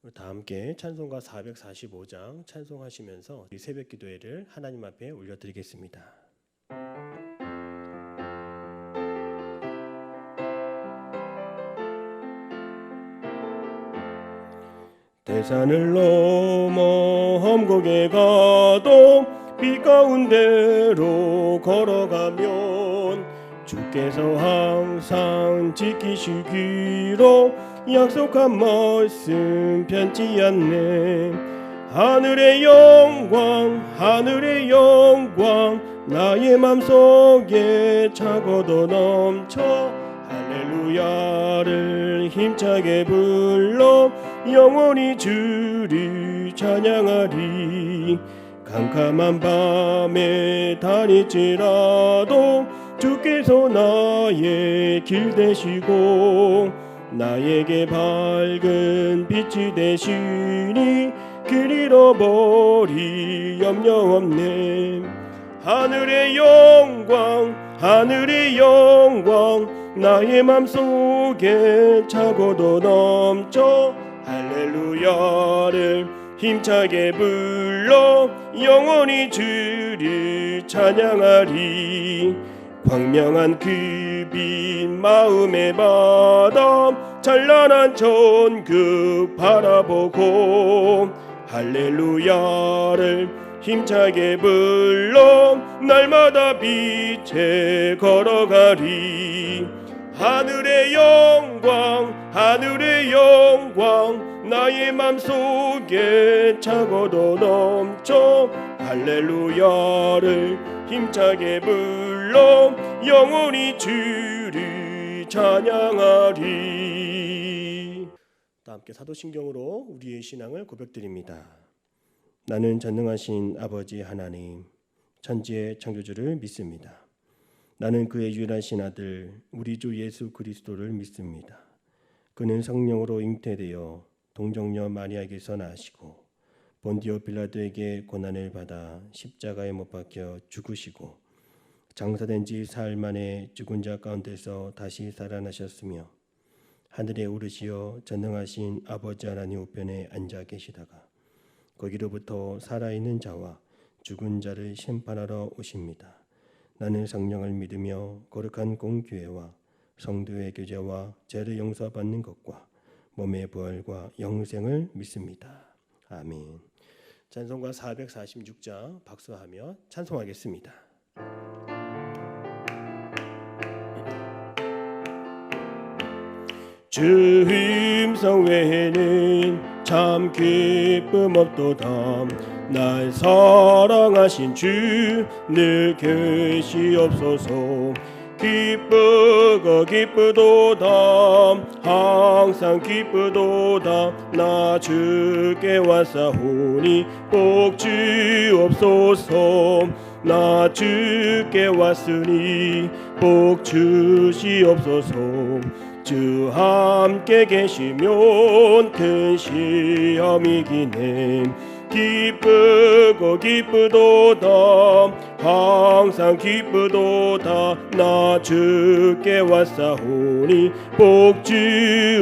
다 함께 찬송가 445장 찬송하시면서 우리 새벽 기도회를 하나님 앞에 올려드리겠습니다. 대산을 넘어 험곡에 가도 빛 가운데로 걸어가면 주께서 항상 지키시기로 약속한 말씀 변치 않네. 하늘의 영광 나의 맘속에 차고도 넘쳐 할렐루야를 힘차게 불러 영원히 주를 찬양하리. 캄캄한 밤에 다닐지라도 주께서 나의 길 되시고 나에게 밝은 빛이 되시니 길 잃어버리 염려 없네. 하늘의 영광 나의 맘속에 차고도 넘쳐 할렐루야를 힘차게 불러 영원히 주를 찬양하리. 광명한 그 빛 마음에 받아 찬란한 천국 바라보고 할렐루야를 힘차게 불러 날마다 빛에 걸어가리. 하늘의 영광 나의 맘속에 차고도 넘쳐 할렐루야를 힘차게 불러 영원히 주를 찬양하리. 다 함께 사도신경으로 우리의 신앙을 고백드립니다. 나는 전능하신 아버지 하나님 천지의 창조주를 믿습니다. 나는 그의 유일하신 아들 우리 주 예수 그리스도를 믿습니다. 그는 성령으로 잉태되어 동정녀 마리아에게서 나시고 본디오 빌라도에게 고난을 받아 십자가에 못 박혀 죽으시고 장사된 지 사흘 만에 죽은 자 가운데서 다시 살아나셨으며 하늘에 오르시어 전능하신 아버지 하나님 우편에 앉아 계시다가 거기로부터 살아있는 자와 죽은 자를 심판하러 오십니다. 나는 성령을 믿으며 거룩한 공교회와 성도의 교제와 죄를 용서받는 것과 몸의 부활과 영생을 믿습니다. 아멘. 찬송가 446장 박수하며 찬송하겠습니다. 주 음성 외에는 참 기쁨 없도다. 날 사랑하신 주 늘 계시옵소서. 기쁘도다 항상 기쁘도다. 나 주께 왔사오니 복 주옵소서. 나 주께 왔으니 복 주시옵소서. 주 함께 계시면 큰 시험이기네. 기쁘도다 항상 기쁘도다. 나 주께 왔사오니 복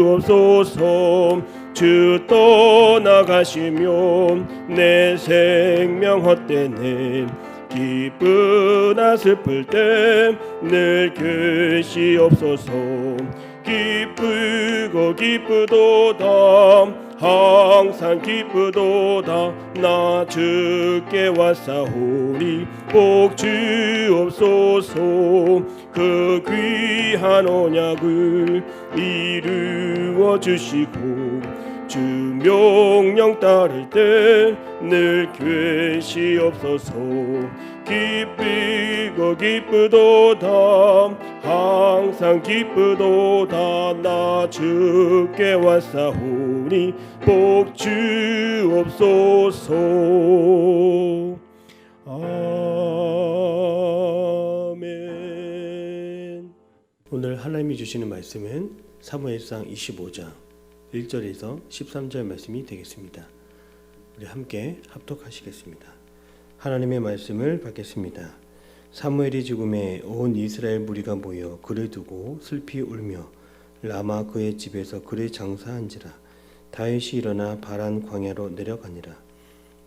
주옵소서. 주 떠나가시면 내 생명 헛되네. 기쁘나 슬플 때 늘 계시옵소서. 기쁘도다 항상 기쁘도다. 나 주께 왔사오니 복 주옵소서. 그 귀한 언약을 이루어 주시고 주 명령 따를 때 늘 계시옵소서. 기쁘도다 항상 기쁘도다. 나 주께 왔사오니 복 주옵소서. 아멘. 오늘 하나님이 주시는 말씀은 사무엘상 25장 1절에서 13절 말씀이 되겠습니다. 우리 함께 합독하시겠습니다. 하나님의 말씀을 받겠습니다. 사무엘이 죽음에 온 이스라엘 무리가 모여 그를 두고 슬피 울며 라마 그의 집에서 그를 장사한지라. 다윗이 일어나 바란 광야로 내려가니라.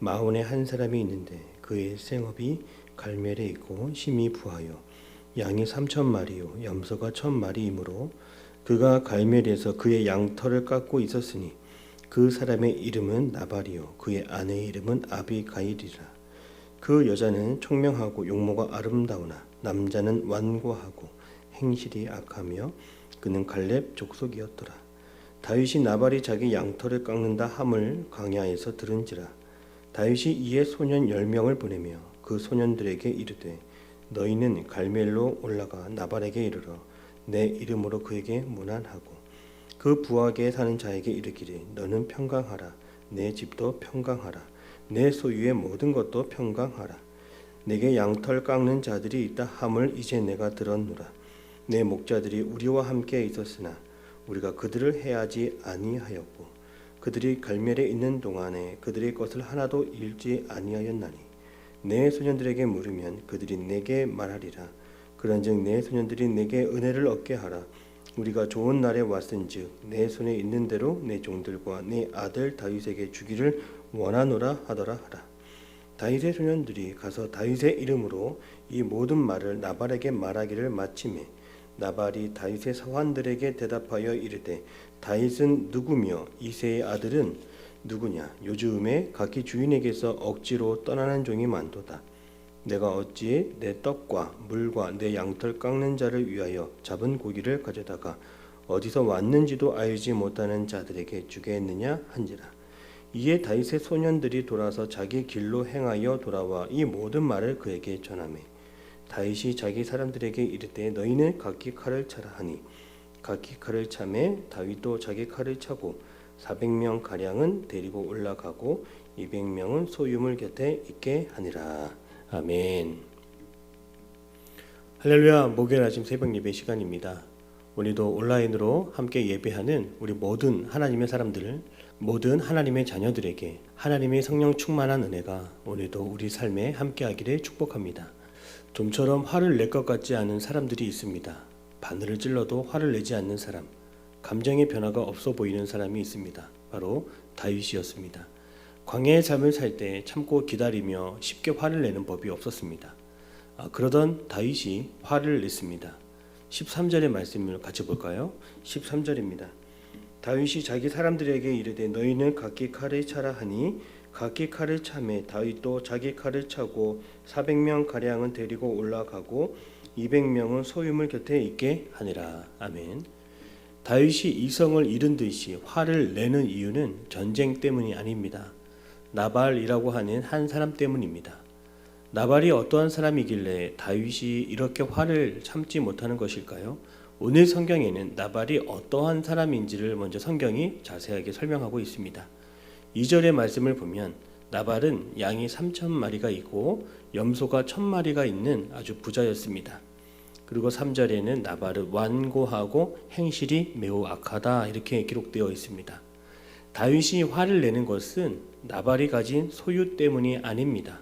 마온에 한 사람이 있는데 그의 생업이 갈멜에 있고 심히 부하여 양이 3,000마리요 염소가 1,000마리이므로 그가 갈멜에서 그의 양털을 깎고 있었으니 그 사람의 이름은 나발이요 그의 아내의 이름은 아비가일이라. 그 여자는 총명하고 용모가 아름다우나 남자는 완고하고 행실이 악하며 그는 갈렙 족속이었더라. 다윗이 나발이 자기 양털을 깎는다 함을 광야에서 들은지라. 다윗이 이에 소년 10명을 보내며 그 소년들에게 이르되 너희는 갈멜로 올라가 나발에게 이르러 내 이름으로 그에게 문안하고 그 부하게 사는 자에게 이르기를 너는 평강하라. 내 집도 평강하라. 내 소유의 모든 것도 평강하라. 내게 양털 깎는 자들이 있다 함을 이제 내가 들었노라. 내 목자들이 우리와 함께 있었으나 우리가 그들을 해하지 아니하였고 그들이 갈멜에 있는 동안에 그들의 것을 하나도 잃지 아니하였나니 내 소년들에게 물으면 그들이 내게 말하리라. 그런즉 내 소년들이 내게 은혜를 얻게 하라. 우리가 좋은 날에 왔은즉 내 손에 있는 대로 내 종들과 내 아들 다윗에게 주기를 원하노라 하더라 하라. 다윗의 소년들이 가서 다윗의 이름으로 이 모든 말을 나발에게 말하기를 마치매 나발이 다윗의 사환들에게 대답하여 이르되 다윗은 누구며 이새의 아들은 누구냐? 요즘에 각기 주인에게서 억지로 떠나는 종이 많도다. 내가 어찌 내 떡과 물과 내 양털 깎는 자를 위하여 잡은 고기를 가져다가 어디서 왔는지도 알지 못하는 자들에게 주겠느냐 한지라. 이에 다윗의 소년들이 돌아서 자기 길로 행하여 돌아와 이 모든 말을 그에게 전하매 다윗이 자기 사람들에게 이르되 너희는 각기 칼을 차라 하니 각기 칼을 차매 다윗도 자기 칼을 차고 400명 가량은 데리고 올라가고 200명은 소유물 곁에 있게 하니라. 아멘. 할렐루야. 목요일 아침 새벽 예배 시간입니다. 오늘도 온라인으로 함께 예배하는 우리 모든 하나님의 사람들, 모든 하나님의 자녀들에게 하나님의 성령 충만한 은혜가 오늘도 우리 삶에 함께하기를 축복합니다. 좀처럼 화를 낼 것 같지 않은 사람들이 있습니다. 바늘을 찔러도 화를 내지 않는 사람, 감정의 변화가 없어 보이는 사람이 있습니다. 바로 다윗이었습니다. 광야의 삶을 살 때 참고 기다리며 쉽게 화를 내는 법이 없었습니다. 그러던 다윗이 화를 냈습니다. 13절의 말씀을 같이 볼까요? 13절입니다. 다윗이 자기 사람들에게 이르되 너희는 각기 칼을 차라 하니 각기 칼을 차매 다윗도 자기 칼을 차고 400명 가량은 데리고 올라가고 200명은 소유물 곁에 있게 하니라. 아멘. 다윗이 이성을 잃은 듯이 화를 내는 이유는 전쟁 때문이 아닙니다. 나발이라고 하는 한 사람 때문입니다. 나발이 어떠한 사람이길래 다윗이 이렇게 화를 참지 못하는 것일까요? 오늘 성경에는 나발이 어떠한 사람인지를 먼저 성경이 자세하게 설명하고 있습니다. 2절의 말씀을 보면 나발은 양이 3,000마리가 있고 염소가 1,000마리가 있는 아주 부자였습니다. 그리고 3절에는 나발은 완고하고 행실이 매우 악하다 이렇게 기록되어 있습니다. 다윗이 화를 내는 것은 나발이 가진 소유 때문이 아닙니다.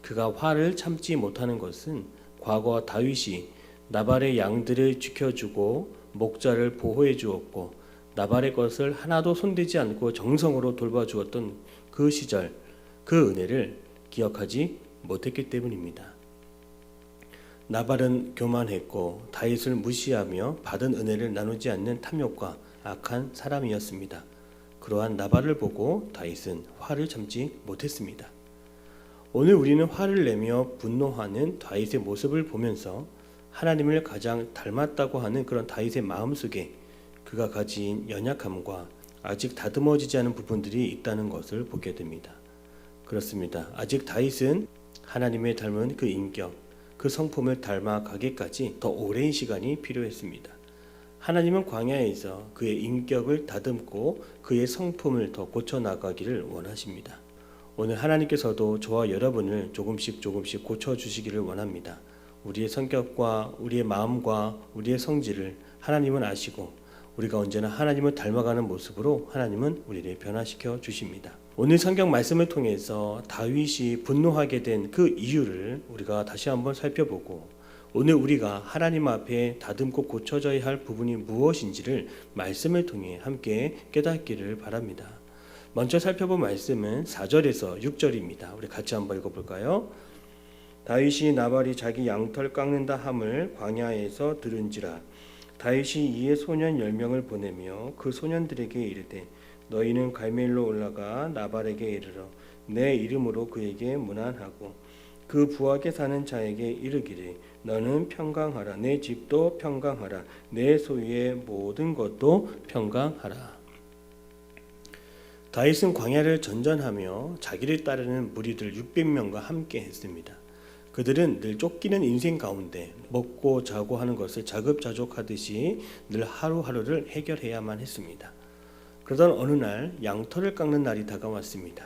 그가 화를 참지 못하는 것은 과거 다윗이 나발의 양들을 지켜주고 목자를 보호해 주었고 나발의 것을 하나도 손대지 않고 정성으로 돌봐주었던 그 시절, 그 은혜를 기억하지 못했기 때문입니다. 나발은 교만했고 다윗을 무시하며 받은 은혜를 나누지 않는 탐욕과 악한 사람이었습니다. 그러한 나발을 보고 다윗은 화를 참지 못했습니다. 오늘 우리는 화를 내며 분노하는 다윗의 모습을 보면서 하나님을 가장 닮았다고 하는 그런 다윗의 마음속에 그가 가진 연약함과 아직 다듬어지지 않은 부분들이 있다는 것을 보게 됩니다. 그렇습니다. 아직 다윗은 하나님의 닮은 그 인격, 그 성품을 닮아가기까지 더 오랜 시간이 필요했습니다. 하나님은 광야에서 그의 인격을 다듬고 그의 성품을 더 고쳐나가기를 원하십니다. 오늘 하나님께서도 저와 여러분을 조금씩 고쳐주시기를 원합니다. 우리의 성격과 우리의 마음과 우리의 성질을 하나님은 아시고 우리가 언제나 하나님을 닮아가는 모습으로 하나님은 우리를 변화시켜 주십니다. 오늘 성경 말씀을 통해서 다윗이 분노하게 된 그 이유를 우리가 다시 한번 살펴보고 오늘 우리가 하나님 앞에 다듬고 고쳐져야 할 부분이 무엇인지를 말씀을 통해 함께 깨닫기를 바랍니다. 먼저 살펴본 말씀은 4절에서 6절입니다. 우리 같이 한번 읽어볼까요? 다윗이 나발이 자기 양털 깎는다 함을 광야에서 들은지라. 다윗이 이에 소년 10명을 보내며 그 소년들에게 이르되 너희는 갈멜로 올라가 나발에게 이르러 내 이름으로 그에게 문안하고 그 부하게 사는 자에게 이르기를 너는 평강하라. 내 집도 평강하라. 내 소유의 모든 것도 평강하라. 다윗은 광야를 전전하며 자기를 따르는 무리들 600명과 함께 했습니다. 그들은 늘 쫓기는 인생 가운데 먹고 자고 하는 것을 자급자족하듯이 늘 하루하루를 해결해야만 했습니다. 그러던 어느 날 양털을 깎는 날이 다가왔습니다.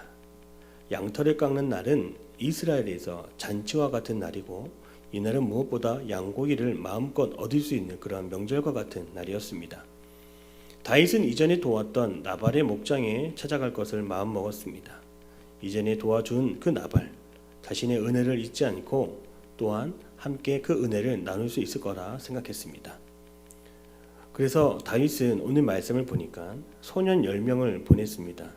양털을 깎는 날은 이스라엘에서 잔치와 같은 날이고 이날은 무엇보다 양고기를 마음껏 얻을 수 있는 그러한 명절과 같은 날이었습니다. 다윗은 이전에 도왔던 나발의 목장에 찾아갈 것을 마음먹었습니다. 이전에 도와준 그 나발, 자신의 은혜를 잊지 않고 또한 함께 그 은혜를 나눌 수 있을 거라 생각했습니다. 그래서 다윗은 오늘 말씀을 보니까 소년 10명을 보냈습니다.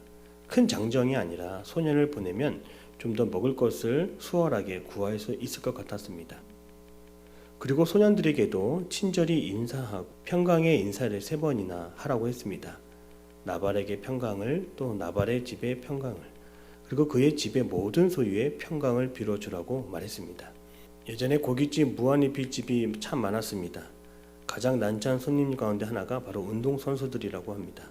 큰 장정이 아니라 소년을 보내면 좀 더 먹을 것을 수월하게 구할 수 있을 것 같았습니다. 그리고 소년들에게도 친절히 인사하고 평강의 인사를 3번이나 하라고 했습니다. 나발에게 평강을, 또 나발의 집에 평강을, 그리고 그의 집의 모든 소유에 평강을 빌어주라고 말했습니다. 예전에 고깃집, 무한리필집이 참 많았습니다. 가장 난처한 손님 가운데 하나가 바로 운동선수들이라고 합니다.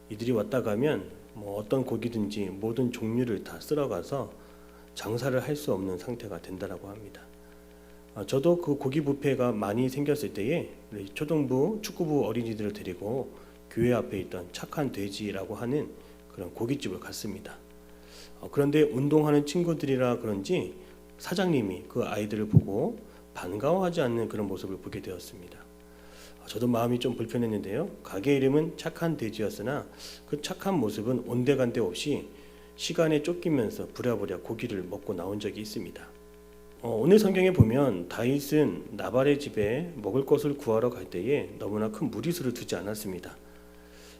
이들이 왔다 가면 어떤 고기든지 모든 종류를 다 쓸어가서 장사를 할 수 없는 상태가 된다고 합니다. 저도 그 고기 뷔페가 많이 생겼을 때에 초등부, 축구부 어린이들을 데리고 교회 앞에 있던 착한 돼지라고 하는 그런 고깃집을 갔습니다. 그런데 운동하는 친구들이라 그런지 사장님이 그 아이들을 보고 반가워하지 않는 그런 모습을 보게 되었습니다. 저도 마음이 좀 불편했는데요. 가게 이름은 착한 돼지였으나 그 착한 모습은 온데간데 없이 시간에 쫓기면서 부랴부랴 고기를 먹고 나온 적이 있습니다. 오늘 성경에 보면 다윗은 나발의 집에 먹을 것을 구하러 갈 때에 너무나 큰 무리수를 두지 않았습니다.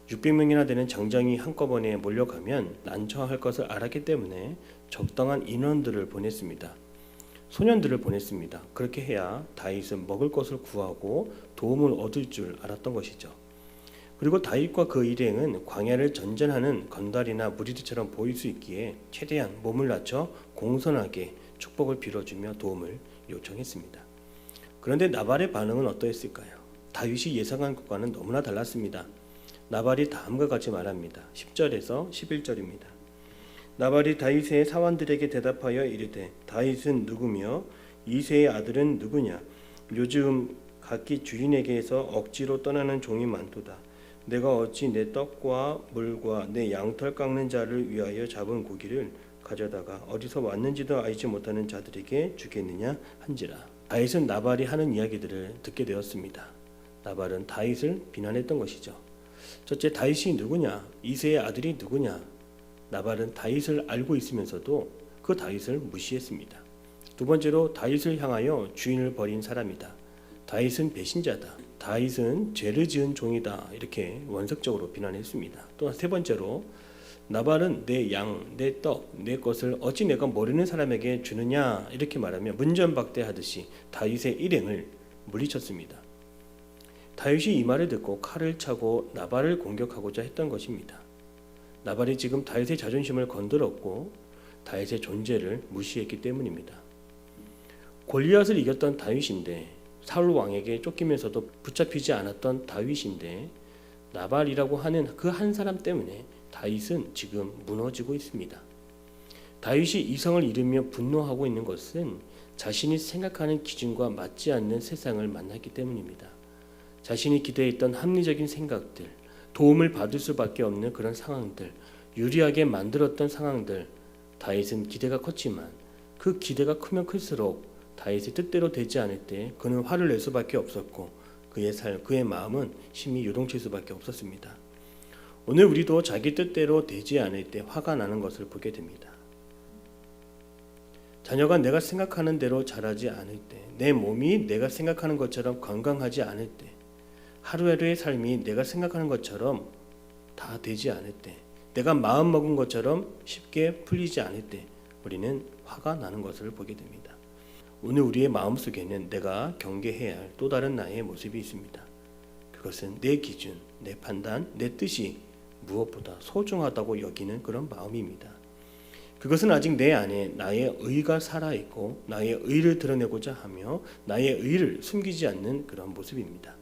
600명이나 되는 장정이 한꺼번에 몰려가면 난처할 것을 알았기 때문에 적당한 인원들을 보냈습니다. 소년들을 보냈습니다. 그렇게 해야 다윗은 먹을 것을 구하고 도움을 얻을 줄 알았던 것이죠. 그리고 다윗과 그 일행은 광야를 전전하는 건달이나 무리들처럼 보일 수 있기에 최대한 몸을 낮춰 공손하게 축복을 빌어주며 도움을 요청했습니다. 그런데 나발의 반응은 어떠했을까요? 다윗이 예상한 것과는 너무나 달랐습니다. 나발이 다음과 같이 말합니다. 10절에서 11절입니다. 나발이 다윗의 사원들에게 대답하여 이르되 다윗은 누구며 이새의 아들은 누구냐? 요즘 각기 주인에게서 억지로 떠나는 종이 많도다. 내가 어찌 내 떡과 물과 내 양털 깎는 자를 위하여 잡은 고기를 가져다가 어디서 왔는지도 알지 못하는 자들에게 주겠느냐 한지라. 다윗은 나발이 하는 이야기들을 듣게 되었습니다. 나발은 다윗을 비난했던 것이죠. 첫째, 다윗이 누구냐? 이새의 아들이 누구냐? 나발은 다윗을 알고 있으면서도 그 다윗을 무시했습니다. 두 번째로 다윗을 향하여 주인을 버린 사람이다. 다윗은 배신자다. 다윗은 죄를 지은 종이다. 이렇게 원색적으로 비난했습니다. 또한 세 번째로 나발은 내 양, 내 떡, 내 것을 어찌 내가 모르는 사람에게 주느냐 이렇게 말하며 문전박대하듯이 다윗의 일행을 물리쳤습니다. 다윗이 이 말을 듣고 칼을 차고 나발을 공격하고자 했던 것입니다. 나발이 지금 다윗의 자존심을 건드렸고 다윗의 존재를 무시했기 때문입니다. 골리앗을 이겼던 다윗인데 사울 왕에게 쫓기면서도 붙잡히지 않았던 다윗인데 나발이라고 하는 그 한 사람 때문에 다윗은 지금 무너지고 있습니다. 다윗이 이성을 잃으며 분노하고 있는 것은 자신이 생각하는 기준과 맞지 않는 세상을 만났기 때문입니다. 자신이 기대했던 합리적인 생각들, 도움을 받을 수밖에 없는 그런 상황들, 유리하게 만들었던 상황들, 다윗은 기대가 컸지만 그 기대가 크면 클수록 다윗의 뜻대로 되지 않을 때 그는 화를 낼 수밖에 없었고 그의 마음은 심히 요동칠 수밖에 없었습니다. 오늘 우리도 자기 뜻대로 되지 않을 때 화가 나는 것을 보게 됩니다. 자녀가 내가 생각하는 대로 자라지 않을 때, 내 몸이 내가 생각하는 것처럼 건강하지 않을 때, 하루하루의 삶이 내가 생각하는 것처럼 다 되지 않을 때, 내가 마음 먹은 것처럼 쉽게 풀리지 않을 때 우리는 화가 나는 것을 보게 됩니다. 오늘 우리의 마음속에는 내가 경계해야 할 또 다른 나의 모습이 있습니다. 그것은 내 기준, 내 판단, 내 뜻이 무엇보다 소중하다고 여기는 그런 마음입니다. 그것은 아직 내 안에 나의 의가 살아있고 나의 의를 드러내고자 하며 나의 의를 숨기지 않는 그런 모습입니다.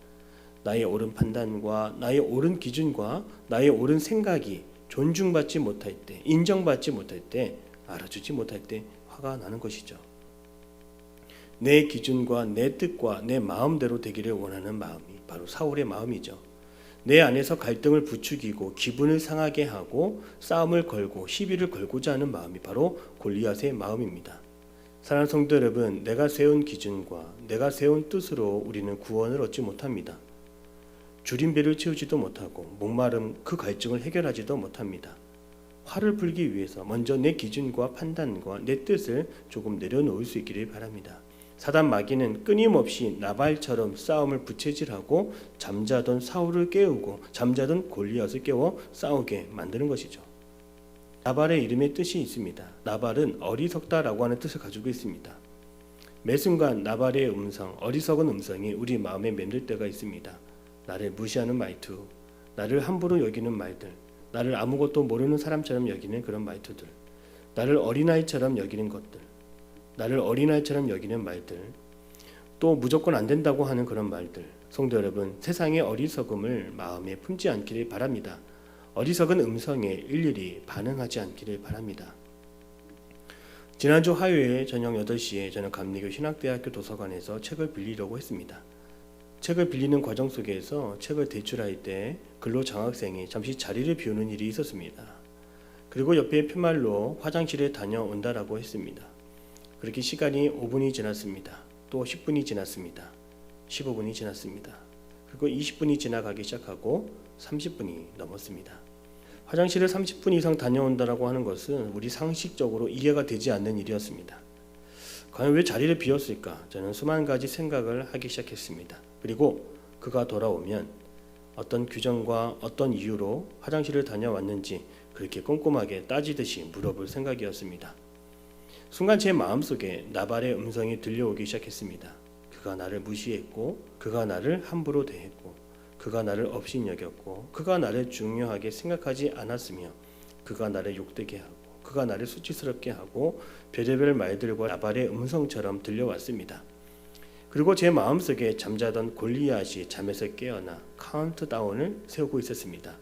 나의 옳은 판단과 나의 옳은 기준과 나의 옳은 생각이 존중받지 못할 때, 인정받지 못할 때, 알아주지 못할 때 화가 나는 것이죠. 내 기준과 내 뜻과 내 마음대로 되기를 원하는 마음이 바로 사울의 마음이죠. 내 안에서 갈등을 부추기고 기분을 상하게 하고 싸움을 걸고 시비를 걸고자 하는 마음이 바로 골리앗의 마음입니다. 사랑하는 성도 여러분, 내가 세운 기준과 내가 세운 뜻으로 우리는 구원을 얻지 못합니다. 줄인 배를 채우지도 못하고 목마름 그 갈증을 해결하지도 못합니다. 화를 풀기 위해서 먼저 내 기준과 판단과 내 뜻을 조금 내려놓을 수 있기를 바랍니다. 사단 마귀는 끊임없이 나발처럼 싸움을 부채질하고 잠자던 사울을 깨우고 잠자던 골리앗을 깨워 싸우게 만드는 것이죠. 나발의 이름에 뜻이 있습니다. 나발은 어리석다라고 하는 뜻을 가지고 있습니다. 매 순간 나발의 음성, 어리석은 음성이 우리 마음에 맴들 때가 있습니다. 나를 무시하는 말투, 나를 함부로 여기는 말들, 나를 아무것도 모르는 사람처럼 여기는 그런 말투들, 나를 어린아이처럼 여기는 것들, 나를 어린아이처럼 여기는 말들, 또 무조건 안 된다고 하는 그런 말들. 성도 여러분, 세상의 어리석음을 마음에 품지 않기를 바랍니다. 어리석은 음성에 일일이 반응하지 않기를 바랍니다. 지난주 화요일 저녁 8시에 저는 감리교 신학대학교 도서관에서 책을 빌리려고 했습니다. 책을 빌리는 과정 속에서 책을 대출할 때 근로 장학생이 잠시 자리를 비우는 일이 있었습니다. 그리고 옆에 푯말로 화장실에 다녀온다라고 했습니다. 그렇게 시간이 5분이 지났습니다. 또 10분이 지났습니다. 15분이 지났습니다. 그리고 20분이 지나가기 시작하고 30분이 넘었습니다. 화장실을 30분 이상 다녀온다라고 하는 것은 우리 상식적으로 이해가 되지 않는 일이었습니다. 과연 왜 자리를 비웠을까? 저는 수만 가지 생각을 하기 시작했습니다. 그리고 그가 돌아오면 어떤 규정과 어떤 이유로 화장실을 다녀왔는지 그렇게 꼼꼼하게 따지듯이 물어볼 생각이었습니다. 순간 제 마음속에 나발의 음성이 들려오기 시작했습니다. 그가 나를 무시했고 그가 나를 함부로 대했고 그가 나를 업신여겼고 그가 나를 중요하게 생각하지 않았으며 그가 나를 욕되게 하고 그가 나를 수치스럽게 하고 별의별 말들과 나발의 음성처럼 들려왔습니다. 그리고 제 마음속에 잠자던 골리앗이 잠에서 깨어나 카운트다운을 세우고 있었습니다.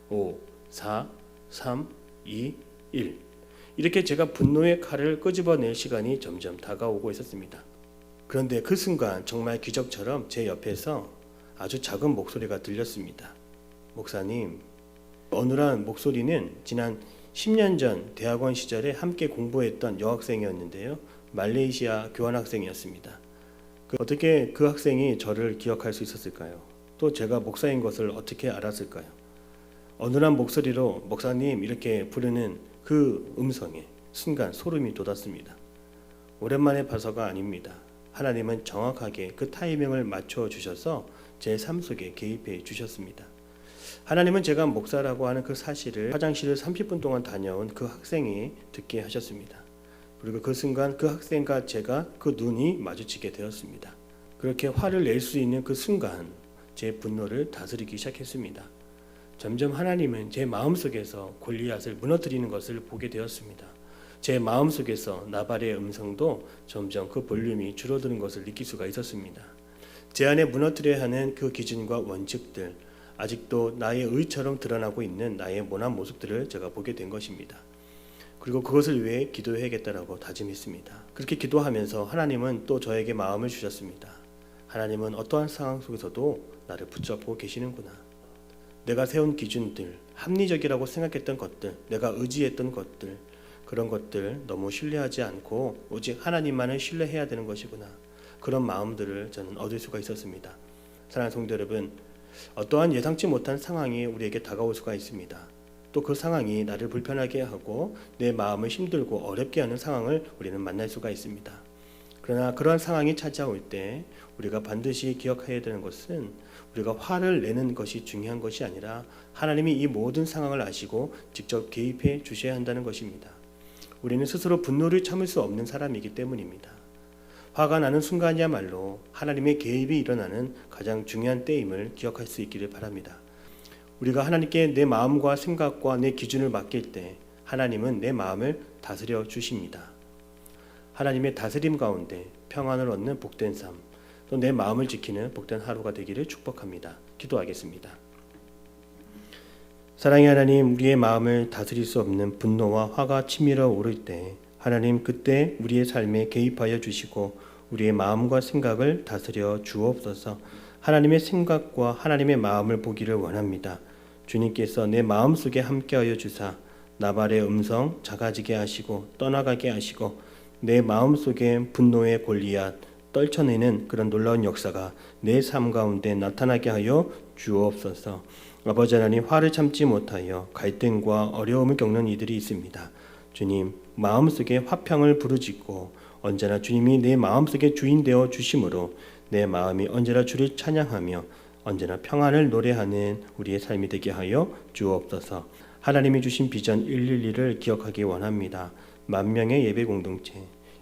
5, 4, 3, 2, 1. 이렇게 제가 분노의 칼을 끄집어낼 시간이 점점 다가오고 있었습니다. 그런데 그 순간 정말 기적처럼 제 옆에서 아주 작은 목소리가 들렸습니다. 목사님, 어눌한 목소리는 지난 10년 전 대학원 시절에 함께 공부했던 여학생이었는데요. 말레이시아 교환학생이었습니다. 어떻게 그 학생이 저를 기억할 수 있었을까요? 또 제가 목사인 것을 어떻게 알았을까요? 어눌한 목소리로 목사님 이렇게 부르는 그 음성에 순간 소름이 돋았습니다. 오랜만에 봐서가 아닙니다. 하나님은 정확하게 그 타이밍을 맞춰 주셔서 제 삶 속에 개입해 주셨습니다. 하나님은 제가 목사라고 하는 그 사실을 화장실을 30분 동안 다녀온 그 학생이 듣게 하셨습니다. 그리고 그 순간 그 학생과 제가 그 눈이 마주치게 되었습니다. 그렇게 화를 낼 수 있는 그 순간 제 분노를 다스리기 시작했습니다. 점점 하나님은 제 마음속에서 골리앗을 무너뜨리는 것을 보게 되었습니다. 제 마음속에서 나발의 음성도 점점 그 볼륨이 줄어드는 것을 느낄 수가 있었습니다. 제 안에 무너뜨려야 하는 그 기준과 원칙들, 아직도 나의 의처럼 드러나고 있는 나의 모난 모습들을 제가 보게 된 것입니다. 그리고 그것을 위해 기도해야겠다라고 다짐했습니다. 그렇게 기도하면서 하나님은 또 저에게 마음을 주셨습니다. 하나님은 어떠한 상황 속에서도 나를 붙잡고 계시는구나. 내가 세운 기준들, 합리적이라고 생각했던 것들, 내가 의지했던 것들, 그런 것들 너무 신뢰하지 않고 오직 하나님만을 신뢰해야 되는 것이구나. 그런 마음들을 저는 얻을 수가 있었습니다. 사랑하는 성도 여러분, 어떠한 예상치 못한 상황이 우리에게 다가올 수가 있습니다. 또 그 상황이 나를 불편하게 하고 내 마음을 힘들고 어렵게 하는 상황을 우리는 만날 수가 있습니다. 그러나 그런 상황이 찾아올 때 우리가 반드시 기억해야 되는 것은 우리가 화를 내는 것이 중요한 것이 아니라 하나님이 이 모든 상황을 아시고 직접 개입해 주셔야 한다는 것입니다. 우리는 스스로 분노를 참을 수 없는 사람이기 때문입니다. 화가 나는 순간이야말로 하나님의 개입이 일어나는 가장 중요한 때임을 기억할 수 있기를 바랍니다. 우리가 하나님께 내 마음과 생각과 내 기준을 맡길 때 하나님은 내 마음을 다스려 주십니다. 하나님의 다스림 가운데 평안을 얻는 복된 삶, 또 내 마음을 지키는 복된 하루가 되기를 축복합니다. 기도하겠습니다. 사랑의 하나님, 우리의 마음을 다스릴 수 없는 분노와 화가 치밀어 오를 때 하나님, 그때 우리의 삶에 개입하여 주시고 우리의 마음과 생각을 다스려 주옵소서. 하나님의 생각과 하나님의 마음을 보기를 원합니다. 주님께서 내 마음속에 함께하여 주사 나발의 음성 작아지게 하시고 떠나가게 하시고 내 마음속에 분노의 골리앗 떨쳐내는 그런 놀라운 역사가 내 삶 가운데 나타나게 하여 주옵소서. 아버지 하나님, 화를 참지 못하여 갈등과 어려움을 겪는 이들이 있습니다. 주님, 마음속에 화평을 부르짖고 언제나 주님이 내 마음속에 주인 되어 주심으로 내 마음이 언제나 주를 찬양하며 언제나 평안을 노래하는 우리의 삶이 되게 하여 주옵소서. 하나님이 주신 비전 112를 기억하기 원합니다. 10,000명의 예배 공동체,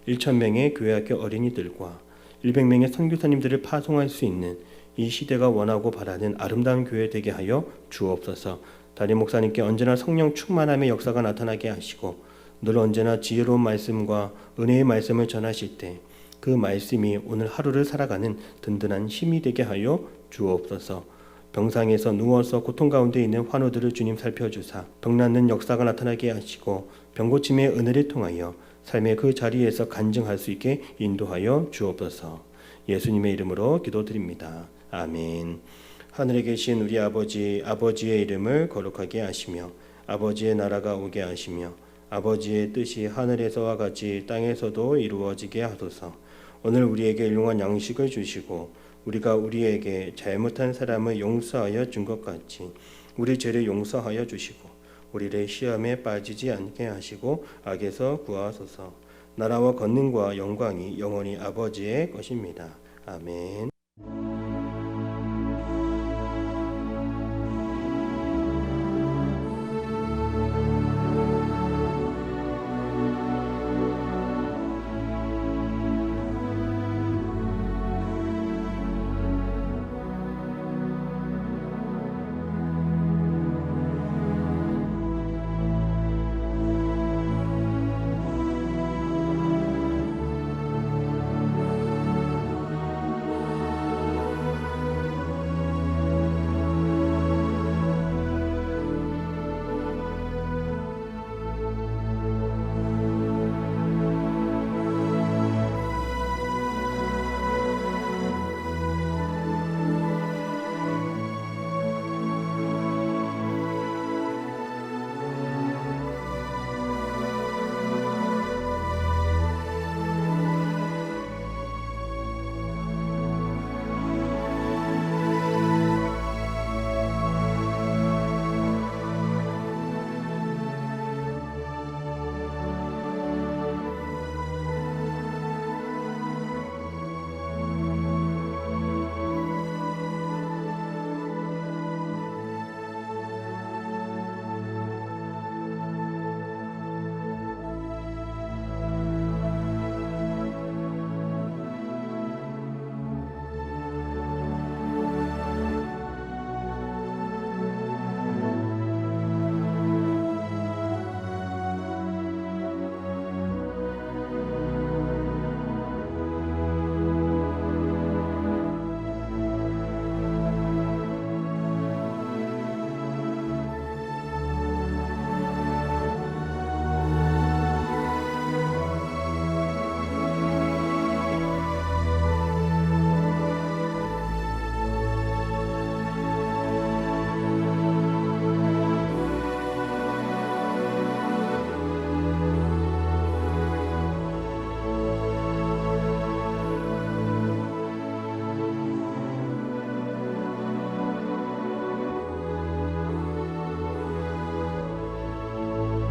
1,000명의 교회학교 어린이들과 100명의 선교사님들을 파송할 수 있는 이 시대가 원하고 바라는 아름다운 교회 되게 하여 주옵소서. 담임 목사님께 언제나 성령 충만함의 역사가 나타나게 하시고 늘 언제나 지혜로운 말씀과 은혜의 말씀을 전하실 때 그 말씀이 오늘 하루를 살아가는 든든한 힘이 되게 하여 주옵소서. 병상에서 누워서 고통 가운데 있는 환우들을 주님 살펴주사 병 낫는 역사가 나타나게 하시고 병고침의 은혜를 통하여 삶의 그 자리에서 간증할 수 있게 인도하여 주옵소서. 예수님의 이름으로 기도드립니다. 아멘. 하늘에 계신 우리 아버지의 이름을 거룩하게 하시며 아버지의 나라가 오게 하시며 아버지의 뜻이 하늘에서와 같이 땅에서도 이루어지게 하소서. 오늘 우리에게 일용할 양식을 주시고 우리가 우리에게 잘못한 사람을 용서하여 준 것 같이 우리 죄를 용서하여 주시고 우리를 시험에 빠지지 않게 하시고 악에서 구하소서. 나라와 권능과 영광이 영원히 아버지의 것입니다. 아멘.